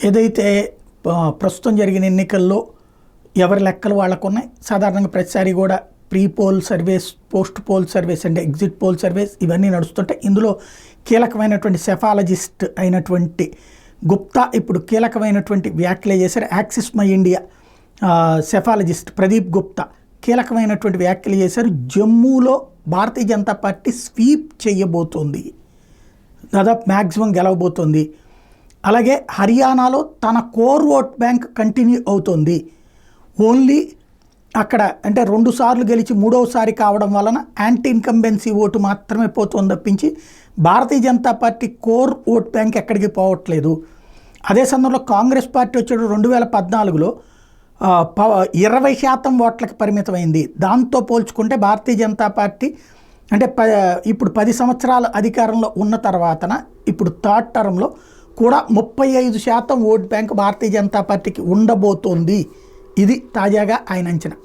ఏదైతే ప్రస్తుతం జరిగిన ఎన్నికల్లో ఎవరి లెక్కలు వాళ్ళకు ఉన్నాయి. సాధారణంగా ప్రతిసారి కూడా pre poll surveys, post poll surveys అంటే ఎగ్జిట్ పోల్ సర్వేస్ ఇవన్నీ నడుస్తుంటాయి. ఇందులో కీలకమైనటువంటి సెఫాలజిస్ట్ అయినటువంటి గుప్తా ఇప్పుడు కీలకమైనటువంటి వ్యాఖ్యలు చేశారు. Axis my India psephologist Pradeep Gupta కీలకమైనటువంటి వ్యాఖ్యలు చేశారు. జమ్మూలో భారతీయ జనతా పార్టీ స్వీప్ చేయబోతోంది, దాదాపు మ్యాక్సిమం గెలవబోతోంది. అలాగే హర్యానాలో తన కోర్ ఓట్ బ్యాంక్ కంటిన్యూ అవుతుంది. ఓన్లీ అక్కడ అంటే 2 సార్లు గెలిచి 3వసారి కావడం వలన యాంటీ ఇన్కంబెన్సీ ఓటు మాత్రమే పోతుంది తప్పించి Bharatiya Janata Party core vote bank ఎక్కడికి పోవట్లేదు. అదే సందర్భంలో కాంగ్రెస్ పార్టీ వచ్చేటప్పుడు 2014లో 20% ఓట్లకి పరిమితమైంది. దాంతో పోల్చుకుంటే భారతీయ జనతా పార్టీ అంటే ఇప్పుడు 10 సంవత్సరాల అధికారంలో ఉన్న తర్వాతన ఇప్పుడు థర్డ్ టర్మ్లో కూడా 35% ఓట్ బ్యాంక్ భారతీయ జనతా పార్టీకి ఉండబోతోంది. ఇది తాజాగా ఆయన అంచనా.